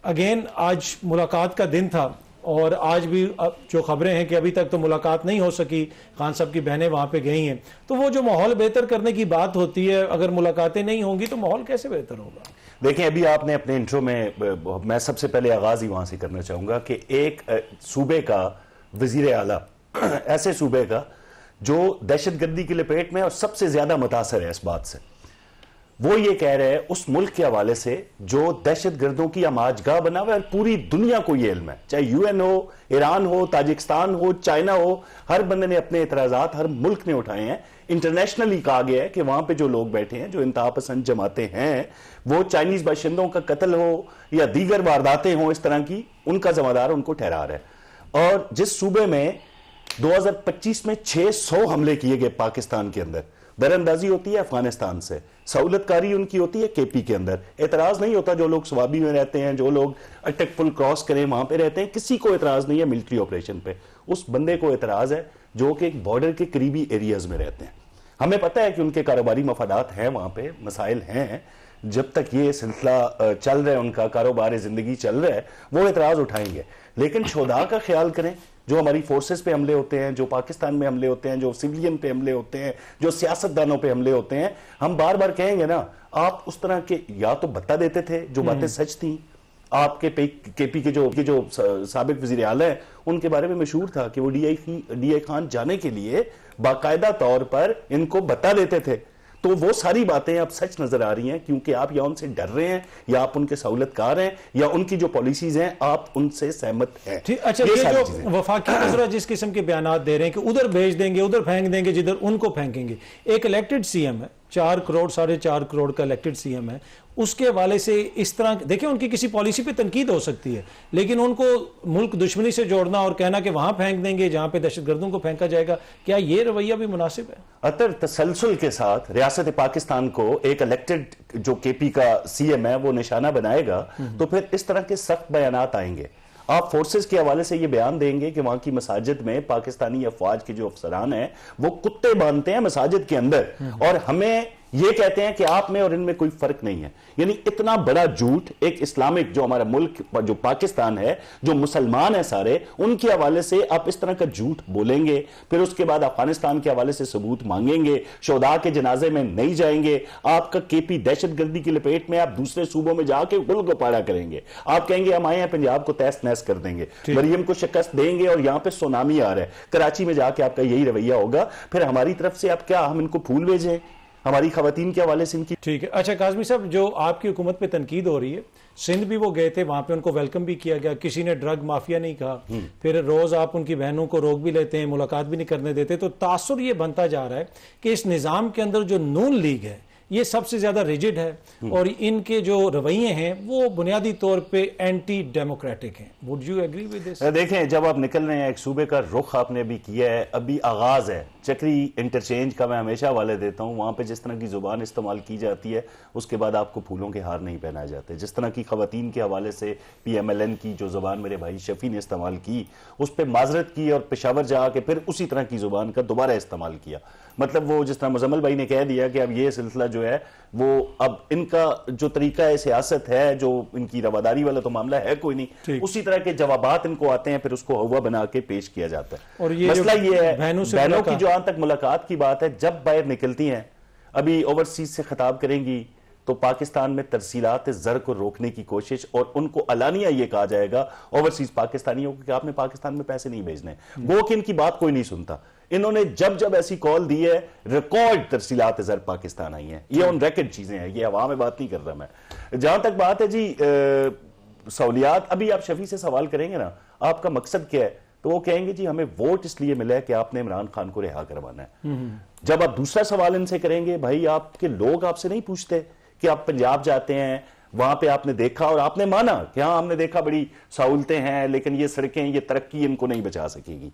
Again آج ملاقات کا دن تھا اور آج بھی جو خبریں ہیں کہ ابھی تک تو ملاقات نہیں ہو سکی، خان صاحب کی بہنیں وہاں پہ گئی ہیں، تو وہ جو ماحول بہتر کرنے کی بات ہوتی ہے، اگر ملاقاتیں نہیں ہوں گی تو ماحول کیسے بہتر ہوگا؟ دیکھیں ابھی آپ نے اپنے انٹرو میں سب سے پہلے آغاز ہی وہاں سے کرنا چاہوں گا کہ ایک صوبے کا وزیر اعلیٰ، ایسے صوبے کا جو دہشت گردی کی لپیٹ میں اور سب سے زیادہ متاثر ہے اس بات سے، وہ یہ کہہ رہے ہیں اس ملک کے حوالے سے جو دہشت گردوں کی آماج گاہ بنا ہوا ہے، اور پوری دنیا کو یہ علم ہے، چاہے یو این ہو، ایران ہو، تاجکستان ہو، چائنا ہو، ہر بندے نے اپنے اعتراضات ہر ملک نے اٹھائے ہیں۔ انٹرنیشنلی کہا گیا ہے کہ وہاں پہ جو لوگ بیٹھے ہیں، جو انتہا پسند جماعتیں ہیں، وہ چائنیز باشندوں کا قتل ہو یا دیگر وارداتیں ہوں اس طرح کی، ان کا ذمہ دار ان کو ٹھہرا رہا ہے۔ اور جس صوبے میں 2025 میں 600 حملے کیے گئے پاکستان کے اندر، براندازی ہوتی ہے افغانستان سے، سہولت کاری ان کی ہوتی ہے کے پی کے اندر، اعتراض نہیں ہوتا جو لوگ سوابی میں رہتے ہیں، جو لوگ اٹک پل کراس کریں وہاں پہ رہتے ہیں، کسی کو اعتراض نہیں ہے ملٹری آپریشن پہ، اس بندے کو اعتراض ہے جو کہ ایک بارڈر کے قریبی ایریاز میں رہتے ہیں۔ ہمیں پتہ ہے کہ ان کے کاروباری مفادات ہیں، وہاں پہ مسائل ہیں، جب تک یہ سلسلہ چل رہا ہے، ان کا کاروبار زندگی چل رہا ہے، وہ اعتراض اٹھائیں گے، لیکن شہداء کا خیال کریں، جو ہماری فورسز پہ حملے ہوتے ہیں، جو پاکستان میں حملے ہوتے ہیں، جو سیولین پہ حملے ہوتے ہیں، جو سیاستدانوں پہ حملے ہوتے ہیں، ہم بار بار کہیں گے نا، آپ اس طرح کے یا تو بتا دیتے تھے جو باتیں سچ تھیں۔ آپ کے کے پی کے جو سابق وزیر اعلیٰ ہیں، ان کے بارے میں مشہور تھا کہ وہ ڈی آئی خان جانے کے لیے باقاعدہ طور پر ان کو بتا دیتے تھے، تو وہ ساری باتیں اب سچ نظر آ رہی ہیں، کیونکہ آپ یا ان سے ڈر رہے ہیں، یا آپ ان کے سہولت کار ہیں، یا ان کی جو پالیسیز ہیں آپ ان سے سہمت ہیں۔ اچھا، یہ جو وفاقی وزراء جس قسم کے بیانات دے رہے ہیں کہ ادھر بھیج دیں گے، ادھر پھینک دیں گے، جدھر ان کو پھینکیں گے، ایک الیکٹڈ سی ایم ہے، 4 کروڑ 4.5 کروڑ کا الیکٹڈ سی ایم ہے، اس کے حوالے سے اس طرح دیکھیں ان کی کسی پالیسی پہ تنقید ہو سکتی ہے، لیکن ان کو ملک دشمنی سے جوڑنا اور کہنا کہ وہاں پھینک دیں گے جہاں پہ دہشت گردوں کو پھینکا جائے گا، کیا یہ رویہ بھی مناسب ہے؟ اطر تسلسل کے ساتھ ریاست پاکستان کو ایک الیکٹڈ جو کے پی کا سی ایم ہے وہ نشانہ بنائے گا تو پھر اس طرح کے سخت بیانات آئیں گے۔ آپ فورسز کے حوالے سے یہ بیان دیں گے کہ وہاں کی مساجد میں پاکستانی افواج کے جو افسران ہیں وہ کتے باندھتے ہیں مساجد کے اندر، اور ہمیں یہ کہتے ہیں کہ آپ میں اور ان میں کوئی فرق نہیں ہے۔ یعنی اتنا بڑا جھوٹ ایک اسلامک جو ہمارا ملک جو پاکستان ہے، جو مسلمان ہیں سارے، ان کے حوالے سے آپ اس طرح کا جھوٹ بولیں گے، پھر اس کے بعد افغانستان کے حوالے سے ثبوت مانگیں گے، شہداء کے جنازے میں نہیں جائیں گے، آپ کا کے پی دہشت گردی کی لپیٹ میں آپ دوسرے صوبوں میں جا کے گل گپاڑا کریں گے، آپ کہیں گے ہم آئے ہیں پنجاب کو تہس نہس کر دیں گے، مریم کو شکست دیں گے، اور یہاں پہ سونامی آ رہا ہے، کراچی میں جا کے آپ کا یہی رویہ ہوگا، پھر ہماری طرف سے آپ کیا ہم ان کو پھول بھیجیں ہماری خواتین کے حوالے سے ان کی؟ ٹھیک ہے۔ اچھا کاظمی صاحب، جو آپ کی حکومت پہ تنقید ہو رہی ہے، سندھ بھی وہ گئے تھے، وہاں پہ ان کو ویلکم بھی کیا گیا، کسی نے ڈرگ مافیا نہیں کہا، پھر روز آپ ان کی بہنوں کو روک بھی لیتے ہیں، ملاقات بھی نہیں کرنے دیتے، تو تاثر یہ بنتا جا رہا ہے کہ اس نظام کے اندر جو نون لیگ ہے یہ سب سے زیادہ ریجڈ ہے، اور ان کے جو رویے ہیں وہ بنیادی طور پہ اینٹی ڈیموکریٹک ہیں۔ Would you agree with this? دیکھیں جب آپ نکل رہے ہیں ایک صوبے کا رخ آپ نے بھی کیا ہے، ابھی آغاز ہے، چکری انٹرچینج کا میں ہمیشہ حوالے دیتا ہوں، وہاں پہ جس طرح کی زبان استعمال کی جاتی ہے اس کے بعد آپ کو پھولوں کے ہار نہیں پہنائے جاتے، جس طرح کی خواتین کے حوالے سے پی ایم ایل این کی جو زبان میرے بھائی شفیع نے استعمال کی، اس پہ معذرت کی اور پشاور جا کے پھر اسی طرح کی زبان کا دوبارہ استعمال کیا، مطلب وہ جس طرح مزمل بھائی نے کہہ دیا کہ اب یہ سلسلہ جو ہے وہ اب ان کا جو طریقہ سیاست ہے، جو ان کی رواداری والا تو معاملہ ہے کوئی نہیں، اسی طرح کے جوابات ان کو آتے ہیں، پھر اس کو ہوا بنا کے پیش کیا جاتا ہے۔ اور مسئلہ یہ ہے بہنوں کی جو آن تک ملاقات کی بات ہے، جب باہر نکلتی ہیں، ابھی اوورسیز سے خطاب کریں گی تو پاکستان میں ترسیلات زر کو روکنے کی کوشش، اور ان کو علانیہ یہ کہا جائے گا اوورسیز پاکستانیوں کو کہ آپ نے پاکستان میں پیسے نہیں بھیجنے، وہ کہ ان کی بات کوئی نہیں سنتا۔ انہوں نے جب ایسی کال دی ہے، ریکارڈ ترسیلات زر پاکستان آئی ہیں، یہ ان ریکارڈ چیزیں ہیں، یہ عوام میں بات نہیں کر رہا میں۔ جہاں تک بات ہے جی سہولیات، ابھی آپ شفیع سے سوال کریں گے نا آپ کا مقصد کیا ہے، تو وہ کہیں گے جی ہمیں ووٹ اس لیے ملا ہے کہ آپ نے عمران خان کو رہا کروانا ہے۔ جب آپ دوسرا سوال ان سے کریں گے، بھائی آپ کے لوگ آپ سے نہیں پوچھتے کہ آپ پنجاب جاتے ہیں، وہاں پہ آپ نے دیکھا اور آپ نے مانا کہ ہاں ہم نے دیکھا بڑی سہولتیں ہیں، لیکن یہ سڑکیں، یہ ترقی ان کو نہیں بچا سکے گی۔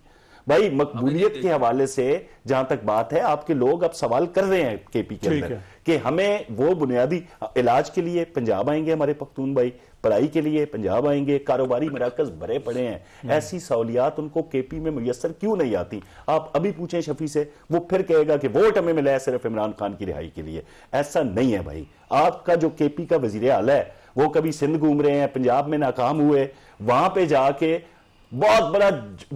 بھائی مقبولیت کے حوالے سے جہاں تک بات ہے، آپ کے لوگ اب سوال کر رہے ہیں کے پی کے اندر کہ ہمیں وہ بنیادی علاج کے لیے پنجاب آئیں گے، ہمارے پختون بھائی پڑھائی کے لیے پنجاب آئیں گے، کاروباری مراکز بھرے پڑے ہیں، ایسی سہولیات ان کو کے پی میں میسر کیوں نہیں آتی؟ آپ ابھی پوچھیں شفیع سے، وہ پھر کہے گا کہ ووٹ ہمیں ملا ہے صرف عمران خان کی رہائی کے لیے۔ ایسا نہیں ہے بھائی، آپ کا جو کے پی کا وزیر اعلیٰ ہے وہ کبھی سندھ گھوم رہے ہیں, پنجاب میں ناکام ہوئے, وہاں پہ جا کے بہت بڑا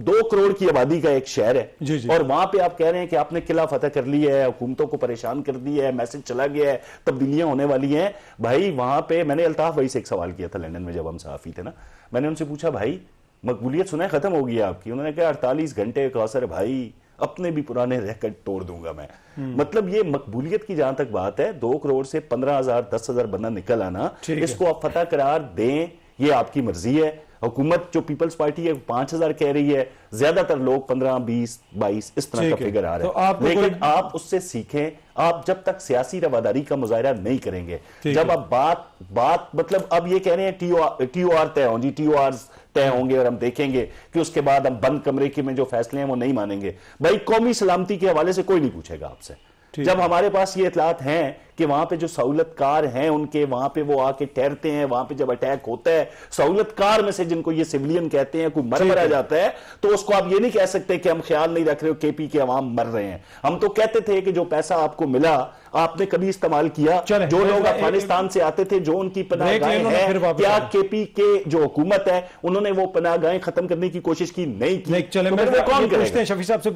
2 کروڑ کی آبادی کا ایک شہر ہے, اور وہاں پہ آپ کہہ رہے ہیں کہ آپ نے قلعہ فتح کر لیا ہے, حکومتوں کو پریشان کر دیا ہے, میسج چلا گیا ہے, تبدیلیاں ہونے والی ہیں. بھائی وہاں پہ میں نے الطاف بھائی سے ایک سوال کیا تھا لندن میں جب ہم صحافی تھے نا, میں نے ان سے پوچھا بھائی مقبولیت سنا ہے ختم ہو گئی آپ کی؟ انہوں نے کہا 48 گھنٹے کا اثر بھائی, اپنے بھی پرانے ریکارڈ توڑ دوں گا میں. مطلب یہ مقبولیت کی جہاں تک بات ہے, 2 کروڑ سے 15,000 10,000 بندہ نکل آنا, اس کو آپ فتح قرار دیں, یہ آپ کی مرضی ہے. حکومت جو پیپلز پارٹی ہے 5,000 کہہ رہی ہے, زیادہ تر لوگ 15 20 22 اس طرح کا فگر آ رہا ہے. لیکن آپ اس سے سیکھیں. آپ جب تک سیاسی رواداری کا مظاہرہ نہیں کریں گے, جب آپ بات مطلب اب یہ کہہ رہے ہیں ٹی او آر طے ہوں, جی ٹی او آر طے ہوں گے, اور ہم دیکھیں گے کہ اس کے بعد ہم بند کمرے کے میں جو فیصلے ہیں وہ نہیں مانیں گے. بھائی قومی سلامتی کے حوالے سے کوئی نہیں پوچھے گا آپ سے. جب ہمارے پاس یہ اطلاعات ہیں کہ وہاں پہ جو سہولت کار ہیں ان کے وہاں پہ وہ آ کے ٹھہرتے ہیں, وہاں پہ جب اٹیک ہوتا ہے سہولت کار میں سے جن کو یہ سیویلین کہتے ہیں, کوئی مر جاتا ہے, تو اس کو آپ یہ نہیں کہہ سکتے کہ ہم خیال نہیں رکھ رہے ہو کے پی کے عوام مر رہے ہیں. ہم تو کہتے تھے کہ جو پیسہ آپ کو ملا آپ نے کبھی استعمال کیا؟ جو لوگ افغانستان سے آتے تھے, جو ان کی پناہ گاہیں ہیں, کیا کے پی کے جو حکومت ہے انہوں نے وہ پناہ گاہیں ختم کرنے کی کوشش کی؟ نہیں کی. چلیں کون کرے گا؟ شفیع صاحب سے